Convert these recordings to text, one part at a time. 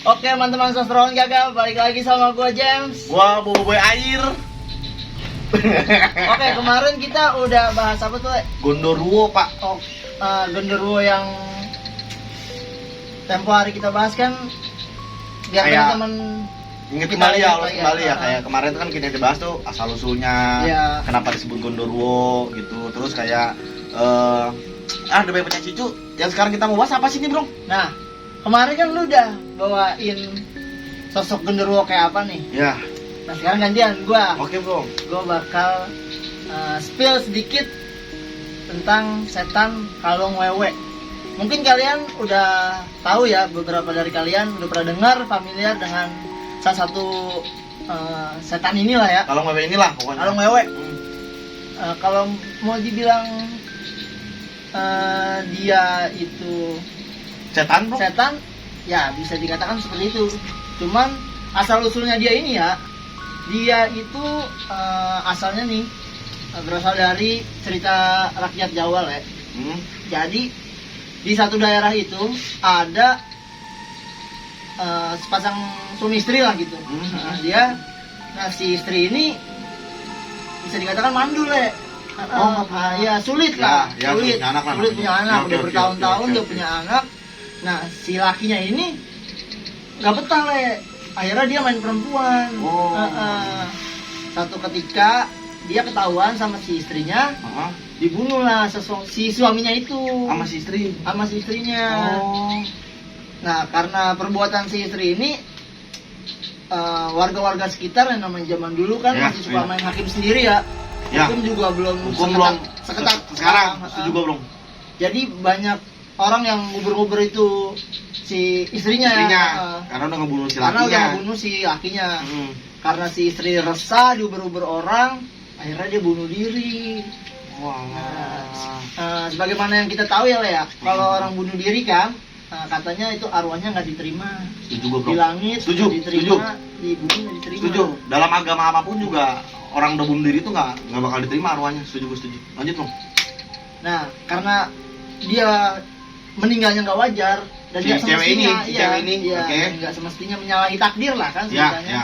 Oke teman-teman Sostroan Gagal, balik lagi sama gue James. Gua boboiboy air. Oke, kemarin kita udah bahas apa tuh? Gondoruo, Pak. Oh, genderuwo yang tempo hari kita bahas kan, biar Kayak teman-teman inget kita kembali ya, ingat ulas lagi kembali ya. ya. Kayak kemarin tuh kan kita dibahas tuh asal usulnya, Iya. kenapa disebut Gondoruo gitu. Terus kayak ada banyak pecah cucu. Yang sekarang kita mau bahas apa sih nih, Bro? Nah, kemarin kan lu udah bawain sosok genderuwo kayak apa nih? Ya. Nah sekarang gantian gua. Oke, Bro. Gua bakal spill sedikit tentang setan kalong wewe. Mungkin kalian udah tahu ya, beberapa dari kalian udah pernah dengar familiar dengan salah satu setan inilah ya. Kalau wewe inilah pokoknya. Kalong wewe. Hmm. Kalau mau dibilang dia itu Setan, Bro. setan, ya bisa dikatakan seperti itu. Cuman asal usulnya dia ini ya, dia itu asalnya nih berasal dari cerita rakyat Jawa lah ya. Jadi di satu daerah itu ada sepasang suami istri lah gitu. Nah, si istri ini bisa dikatakan mandul ya. Ya sulit lah, Ya, sulit punya anak lah. sulit punya anak, Oke, udah oke, bertahun-tahun oke, dia oke. punya anak. Nah, si lakinya ini nggak betah le, akhirnya dia main perempuan. Oh. Satu ketika dia ketahuan sama si istrinya, Heeh. dibunuh lah si suaminya itu Sama si istri. sama si istrinya. Oh. Nah, karena perbuatan si istri ini, warga-warga sekitar yang namanya zaman dulu kan Ya, masih suka ya. main hakim sendiri ya. Ya. Hukum juga belum Hukum belum seketat sekarang. sekarang. Setuju gua, Bro. Jadi banyak orang yang ngubur-ngubur itu si istrinya Istrinya. ya. Karena udah ngebunuh si Karena udah lakinya. ngebunuh si lakinya. Hmm. Karena si istri resah diuber-uber orang, akhirnya dia bunuh diri. Wah. Sebagaimana yang kita tahu ya, Le, ya, kalau orang bunuh diri kan, katanya itu arwahnya nggak diterima Setuju gua, Bro. di langit, Setuju, nggak diterima di bumi, nggak diterima. Setuju. Dalam agama apapun juga orang udah bunuh diri itu nggak bakal diterima arwahnya. Setuju, gua setuju. Lanjut, Bro. Nah, karena dia meninggalnya nggak wajar dan Si nggak cewek semestinya, ini, si cewek ini, oke. nggak semestinya menyalahi takdir lah kan Ya, ceritanya. ya.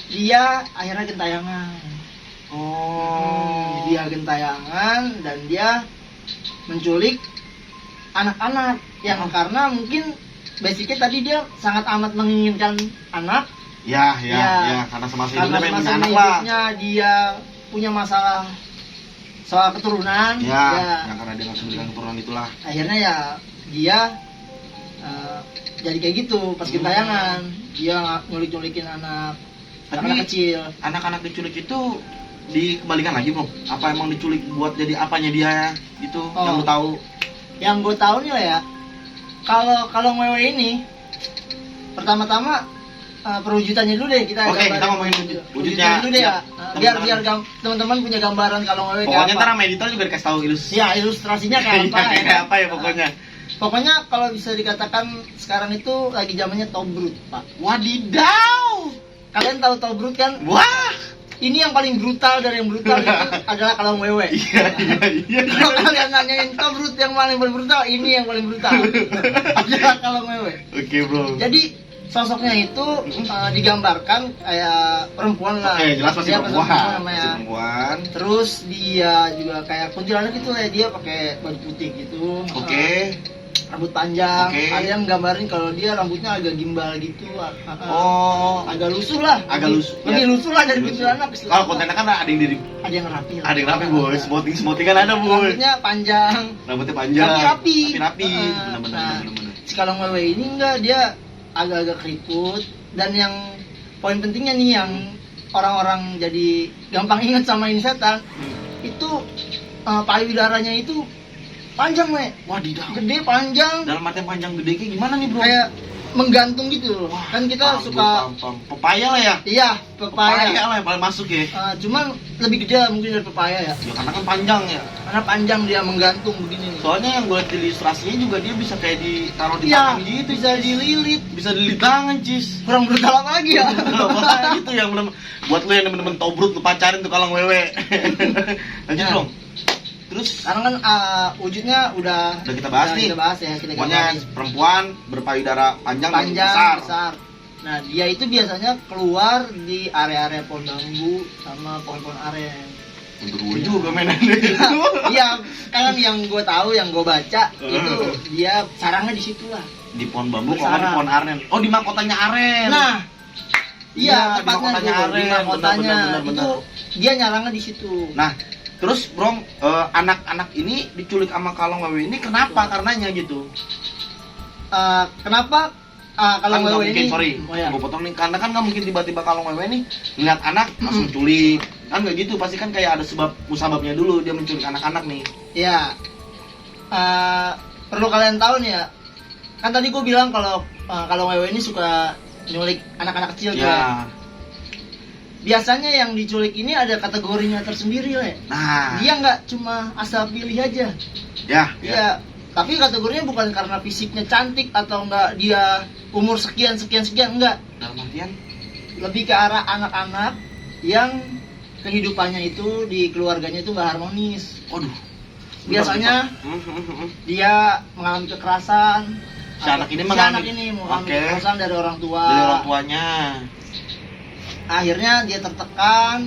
Dia akhirnya gentayangan. Oh. Dia gentayangan dan dia menculik anak-anak yang karena mungkin basicnya tadi dia sangat amat menginginkan anak. Ya, Ya. karena semasa Karena hidupnya pengen punya semasa anak lah. hidupnya dia punya masalah soal keturunan. Ya, yang karena dia nggak memberikan keturunan itulah. Akhirnya ya dia jadi kayak gitu pas gentayangan. Dia nyulik-nyulikin anak Tapi kecil. anak-anak diculik itu dikembalikan lagi, Bro? Apa emang diculik buat jadi apanya dia itu yang lu tahu? Yang gue tahu nih lah ya, kalau wewe ini pertama-tama perwujudannya dulu deh kita. Oke, kita gambarin ngomongin wujudnya. dulu deh ya. Ya, Biar teman-teman punya gambaran kalau wewe Pokoknya kayak ntar apa. sama editor juga dikasih tahu Ya, ilustrasinya kayak apa? kayak apa ya pokoknya. Pokoknya kalau bisa dikatakan sekarang itu lagi zamannya tobrut, Pak. Wadidaw. Kalian tahu tobrut kan? Wah. Ini yang paling brutal dari yang brutal itu adalah kalong wewe. Iya. Kalau kalian nanyain tobrut yang paling brutal, ini yang paling brutal. Adalah kalong wewe. Oke, Bro. Jadi sosoknya itu digambarkan kayak perempuan lah. Oke, jelas masih Dia perempuan. namanya. Masih perempuan. Terus dia juga kayak kuntilanak gitu lah, dia pakai baju putih gitu. Oke. Rambut panjang. Oke. Ada yang gambarin kalau dia rambutnya agak gimbal gitu. Oh, Agak lusuh lah. agak lusuh. Lebih Ya. lusuh lah dari Lusuh. kuntilanak. Kalau kontennya kan ada yang diri, Ada yang rapi lah. ada yang rapi, boy. Smoting kan ada, boy. Rambutnya panjang. Rambutnya panjang. Rapi-rapi. Rapi-rapi. Nah, Benar-benar. si kalong wewe ini enggak, dia agak-agak keriput. Dan yang poin pentingnya nih yang orang-orang jadi gampang ingat sama ini setan, itu payudaranya itu panjang, we. Wadidaw. Gede, panjang, Dalam artian panjang gede kayak gimana nih, Bro? kayak menggantung gitu loh. Kan kita suka paham. Pepaya lah ya. iya, pepaya. Lah yang paling masuk ya. Cuman lebih gede lah mungkin dari pepaya ya. Ya karena kan panjang ya. Karena panjang dia menggantung begini nih. Soalnya yang gue lihat di ilustrasinya juga dia bisa kayak ditaruh di Iya, tangan gitu. bisa dililit. Bisa dililit tangan, Cis. Kurang brutal apa lagi ya? Apa itu yang bener buat lu yang bener-bener tobrut lu pacarin tuh kalong wewe. Lanjut, Nah. dong. Terus Sekarang kan wujudnya udah kita bahas nih. Kita bahas ya, kita pokoknya bahas. perempuan berpayudara panjang, dan Panjang, besar. besar. Nah, dia itu biasanya keluar di area-area pohon bambu sama pohon-pohon aren. Genderuwo juga mainannya itu. Iya, kan yang gue tahu, yang gue baca itu dia sarangnya di situ lah. Di pohon bambu, kalau Bersarang. di pohon aren. Oh, di mahkotanya aren. Nah, iya, Di tepatnya mahkotanya tuh, di aren. mahkotanya Benar. itu dia nyarangnya di situ. Nah, terus Bro, anak-anak ini diculik sama kalong wewe ini kenapa? Karenanya gitu. Kenapa kalau Kan nggak wewe mungkin, ini? sorry, Oh, ya. gue potong nih, karena kan nggak mungkin tiba-tiba kalong wewe nih ngeliat anak langsung culik, kan nggak gitu, pasti kan kayak ada musababnya dulu dia menculik anak-anak nih. Ya, perlu kalian tahu nih ya. Kan tadi gue bilang kalau wewe ini suka nyulik anak-anak kecil kan. Ya, Biasanya yang diculik ini ada kategorinya tersendiri Le. nah, Dia nggak cuma asal pilih aja. ya, Iya. Tapi kategorinya bukan karena fisiknya cantik atau enggak dia umur sekian enggak. dalam artian, Lebih ke arah anak-anak yang kehidupannya itu di keluarganya itu nggak harmonis. waduh, Biasanya dia mengalami kekerasan. Si anak ini Si mengalami- anak ini mengalami Oke. kekerasan dari orang tua. dari orang tuanya. Akhirnya dia tertekan.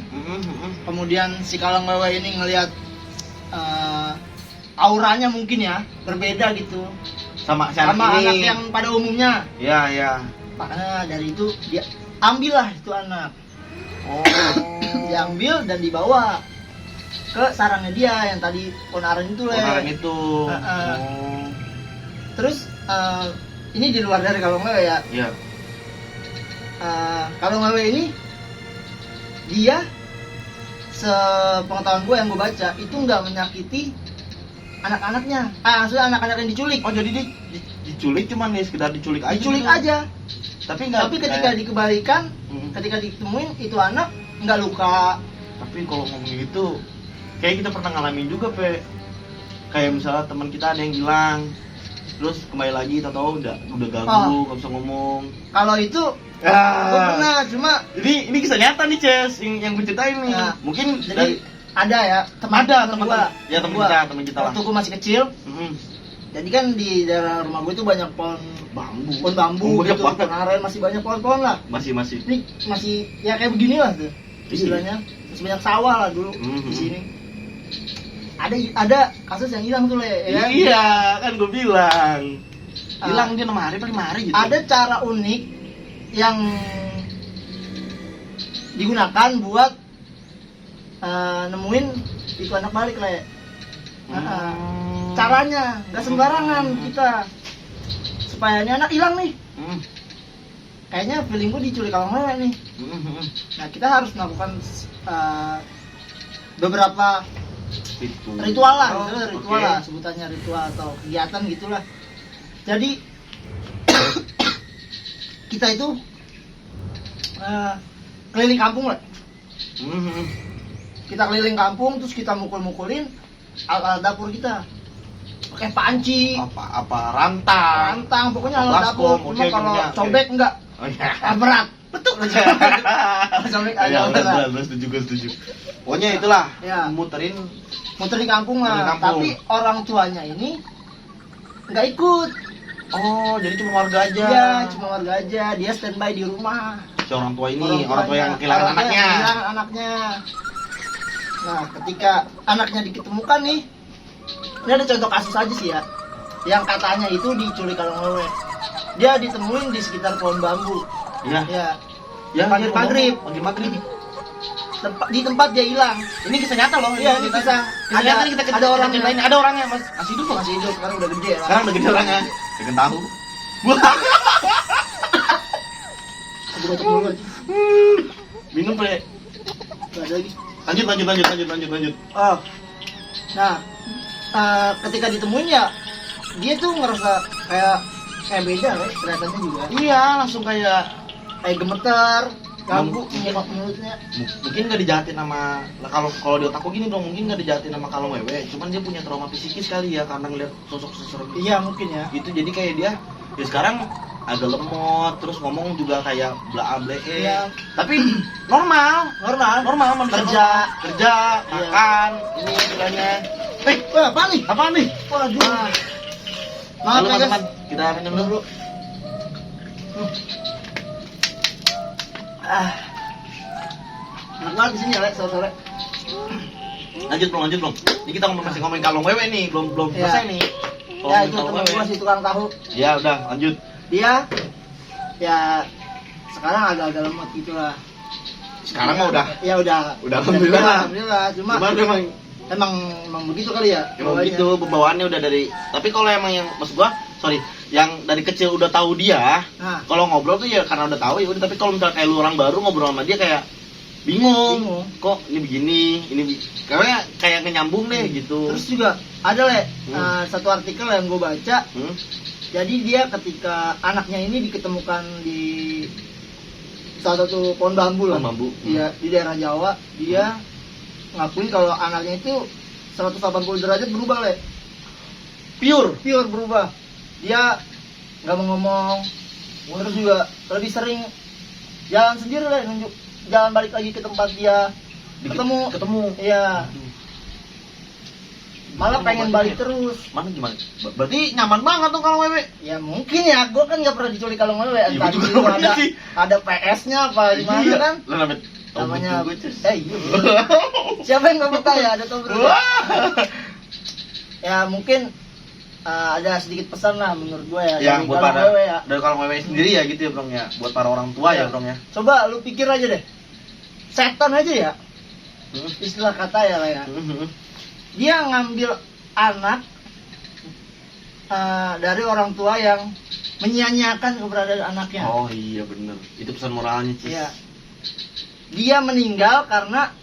Kemudian si kalong wewe ini ngelihat auranya mungkin ya berbeda gitu Sama si anak sama ini. anak yang pada umumnya. Ya. Makanya dari itu dia ambillah itu anak. Oh. Diambil dan dibawa ke sarangnya dia yang tadi ponaren itu Le. Orang itu. Heeh. Oh. Terus ini di luar dari kalong wewe ya. Ya. Kalong wewe ini dia sepengetahuan gue yang gue baca itu nggak menyakiti anak-anaknya. Maksudnya anak-anak yang diculik. Oh, jadi diculik cuman nih sekedar diculik aja. Diculik gitu. aja. Tapi enggak. Tapi ketika dikembalikan, ketika ditemuin itu anak nggak luka. Tapi kalau ngomong gitu, kayak kita pernah ngalamin juga, Pe. Kayak misalnya teman kita ada yang hilang, terus kembali lagi, tahu udah ganggu, nggak bisa ngomong. Kalau itu Ya. gue pernah, cuma Ini kisah nyata nih, Ces, yang gue ceritain nih. Ya. Mungkin jadi ada ya teman teman-teman. Ya, teman gua. kita lah. Waktu gue masih kecil, Mm-mm. jadi kan di daerah rumah gue itu banyak pohon Bambu. bambu Banyak gitu, banget. pohon aren, masih banyak pohon-pohon lah. Masih. Ini masih ya kayak begini lah tuh istilahnya, masih banyak sawah lah dulu di sini. Ada kasus yang hilang tuh Le, ya. Iya, kan gue bilang. Hilang dia 6 hari apa 5 hari gitu. Ada cara unik yang digunakan buat nemuin itu anak balik Le. Caranya nggak sembarangan kita supaya ini anak hilang nih. Kayaknya feeling gue diculik kalong wewe nih. Nah, kita harus melakukan beberapa ritual lah, misalnya ritual oke. lah, sebutannya ritual atau kegiatan gitulah. Jadi kita itu keliling kampung lah. Kita keliling kampung terus kita mukul-mukulin alat dapur kita. Pakai panci, apa rantang. pokoknya alat Baskom, dapur. oke, Cuma kalau oke. cobek enggak, Oh iya. berat. Betul. Cobek Ya, agak berat. benar, setuju. Pokoknya itulah, Ya. muterin. Muter di kampung Muter di lah, kampung. tapi orang tuanya ini nggak ikut. Oh, jadi cuma warga aja. Dia cuma warga aja, dia standby di rumah. Si orang tua ini, orang tua tuanya, yang kehilangan orang tua anaknya. yang kehilangan anaknya. Nah, ketika anaknya diketemukan nih, ini ada contoh kasus aja sih ya, yang katanya itu diculik kalong wewe. Dia ditemuin di sekitar pohon bambu. Iya. Ya, panggil maghrib. Panggil maghrib. Di tempat dia hilang. Ini kisah nyata loh. Iya, ini kisah. Ada nyata nih kita ada orang ceritain. Ada orangnya, Mas. Masih hidup kok. masih hidup, sekarang udah gede lah. Sekarang udah gede orangnya. Ikan tahu. Aku baca dulu aja. Minum, Pe. Nggak ada lagi. Lanjut. Oh, nah ketika ditemuin ya dia tuh ngerasa kayak beda lah kelihatannya juga. Iya, langsung kayak Gemeter, ganggu Mungkin- mulutnya. mungkin nggak dijahatin sama, nah, kalau di otakku gini dong, mungkin nggak dijahatin sama kalong wewe, cuman dia punya trauma psikis kali ya karena ngeliat sosok seserem Iya mungkin ya. itu, jadi kayak dia ya sekarang agak lemot, terus ngomong juga kayak bla ble. Iya. Tapi normal Normal. manusia Kerja. normal. Kerja, Iya. makan, ini istilahnya Wah, apa nih? Apaan nih? Waduh. Ah. Maaf Halo ya, guys. teman-teman, kita minum dulu. Ah. Enak banget di sini ya, Le, sore-sore. Lanjut belum? Ini kita masih ngomongin kalung wewe nih, belum Iya. selesai nih. Ya, itu Kalung teman wewe. gua si tukang tahu. Ya udah, lanjut. Dia ya sekarang agak-agak lemot gitu lah. Sekarang mah udah. Ya udah. Alhamdulillah. Alhamdulillah. Cuma emang begitu kali ya. emang bawahnya. gitu pembawaannya udah dari. Tapi kalau emang yang maksud gua, sorry, yang dari kecil udah tahu dia, Nah, kalau ngobrol tuh ya karena udah tahu ya udah. Tapi kalau misalnya kayak lu orang baru ngobrol sama dia kayak bingung. Kok ini begini, kayak nyambung deh gitu. terus juga ada satu artikel yang gue baca. Hmm? Jadi dia ketika anaknya ini diketemukan di salah satu pohon bambu lah. Pohon bambu. Iya, di daerah Jawa. Dia ngakuin kalau anaknya itu 180 derajat berubah, Le. Pure berubah. Dia nggak mau ngomong. Terus juga lebih sering jalan sendiri, Le, nunjuk jalan balik lagi ke tempat dia ketemu. Iya. Malah pengen balik terus. Mana gimana? Berarti nyaman banget tuh kalau wewe. Ya mungkin ya, gue kan nggak pernah diculik kalau ngewe. Iya, Entah gua juga itu nggak pernah ada sih. ada PS-nya apa gimana kan? Lu Namanya gue cus. iya. Siapa yang nggak betah ya ada Tobro? Ya mungkin ada sedikit pesan lah menurut gue ya. Ya dari buat Kalung para Wewe ya. dari kalau wewe sendiri ya gitu ya Bro ya. Buat para orang tua Iya. ya Bro ya. Coba lu pikir aja deh. Setan aja ya. Hmm. Istilah kata ya lah ya. Hmm. Dia ngambil anak dari orang tua yang menyia-nyiakan keberadaan anaknya. Oh iya bener. Itu pesan moralnya Cis. Iya. Dia meninggal karena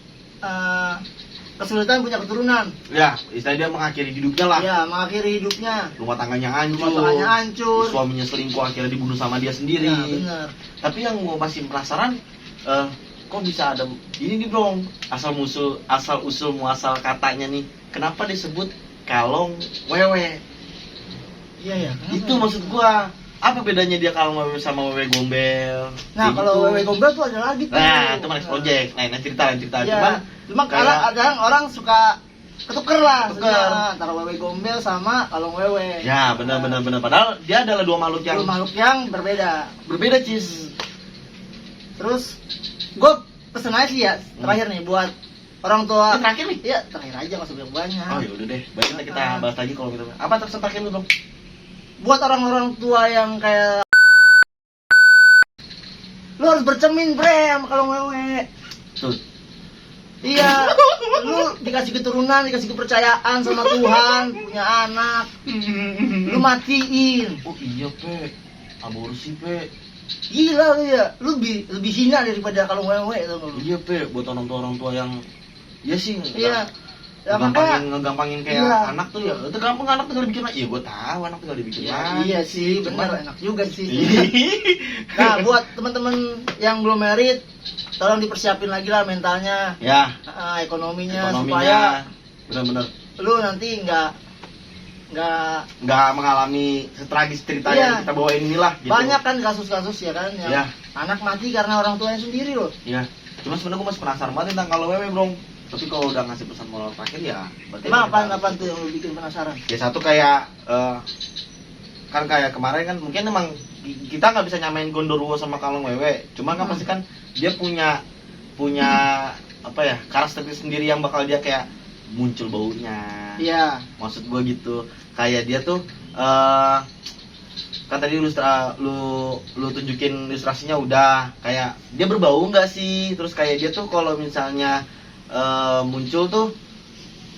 kesulitan punya keturunan. Ya, istilahnya dia mengakhiri hidupnya lah. Ya, mengakhiri hidupnya. Rumah tangganya hancur. Rumah tangganya hancur. Suaminya selingkuh akhirnya dibunuh sama dia sendiri. Ya, benar. Tapi yang gue masih penasaran, kok bisa ada ini nih Bro, asal usul muasal katanya nih. Kenapa disebut kalong wewe? Iya ya. Itu maksud gua. Apa bedanya dia kalong wewe sama wewe gombel? Nah, Kayak kalau gitu. wewe gombel tuh ada lagi tuh. Nah, itu Next Project. Nah, cerita. Ya, cuma kalau kayak- ada orang suka ketuker lah Ketuker. sebenarnya, antara wewe gombel sama kalong wewe. Ya, benar. Padahal dia adalah dua makhluk yang Dua makhluk yang berbeda. berbeda, Cis. Terus gue pesen aja sih ya, terakhir nih buat orang tua. Ini terakhir nih? Iya, terakhir aja nggak usah banyak. Oh, ya udah deh. Baiklah kita bahas lagi kalau gitu. Apa terus terakhir lu, Bro? Buat orang-orang tua yang kayak lu harus bercermin bre sama kalong wewe. Tuh. Iya, lu dikasih keturunan, dikasih kepercayaan sama Tuhan, punya anak, lu matiin. Oh iya, Pe. Aborsi, Pe. Gila lu ya, lu lebih hina daripada kalong wewe tau gak lu? Iya, Pe. Buat orang tua yang ya sih. Iya. Ya makanya ngegampangin kayak iya. anak tuh ya. Itu gampang anak tinggal dibikin lagi. Iya, gua tahu anak tinggal dibikin lagi. iya sih, Cuman- bener enak juga sih. Iya. Nah, buat teman-teman yang belum married, tolong dipersiapin lagi lah mentalnya, Ya, ekonominya, supaya ekonominya benar-benar lu nanti nggak nggak mengalami setragis cerita Iya. yang kita bawain inilah gitu. banyak kan kasus-kasus ya kan yang Iya. anak mati karena orang tuanya sendiri loh. Ya, cuma sebenarnya gue masih penasaran banget tentang kalau wewe, Bro. Tapi kalau udah ngasih pesan moral terakhir ya berarti Emang kita- apaan tuh yang lu bikin penasaran? Ya satu kayak kan kayak kemarin kan mungkin emang kita nggak bisa nyamain Gondoruo sama kalong wewe. Cuma kan pasti kan dia punya apa ya, karakteristik sendiri yang bakal dia kayak muncul baunya. Iya. Maksud gue gitu, kayak dia tuh kan tadi lu tunjukin ilustrasinya udah, kayak dia berbau nggak sih, terus kayak dia tuh kalau misalnya muncul tuh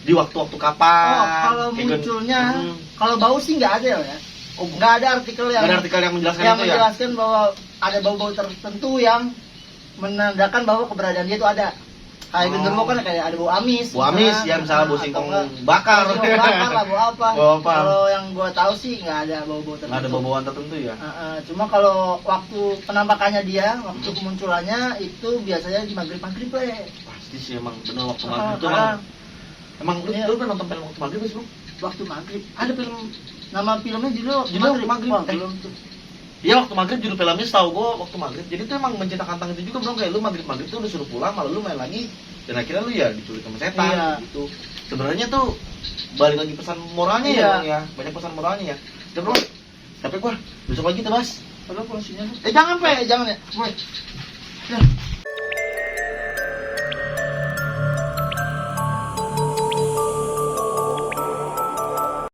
di waktu-waktu kapan. Oh, kalau Kayak munculnya, Hmm. kalau bau sih nggak ada ya. Oh, Nggak ada artikel yang nggak ada artikel yang menjelaskan yang itu ya. menjelaskan bahwa ada bau-bau tertentu yang menandakan bahwa keberadaan dia itu ada. Kayak genderuwo kan kayak ada bau amis. Bau amis, ya, misalnya bau atau singkong enggak, bakar. bau singkong bakar lah, bau apa. Bau apa? Kalau yang gua tahu sih nggak ada bau-bau tertentu. Nggak ada bau-bauan tertentu ya. Cuma kalau waktu penampakannya dia, waktu kemunculannya itu biasanya di maghrib-maghrib lah. Pasti sih emang bener waktu Ah, maghrib itu karena emang iya. lu pernah nonton film waktu maghrib sih, Bro? Waktu maghrib. Ada film, nama filmnya judul Judul Maghrib. Wah, belum tuh. Iya, waktu maghrib judul filmnya setahu gua waktu maghrib. Jadi tuh emang menceritakan tentang itu juga, Bro. Kayak lu maghrib tuh udah suruh pulang, malah lu main lagi dan akhirnya lu ya diculik sama setan Iya. gitu. Sebenarnya tuh balik lagi pesan moralnya Iya. ya Bang ya, banyak pesan moralnya ya. Udah bro, tapi gua besok lagi kita bahas. Kalau polisinya Jangan pe, jangan ya. Boy.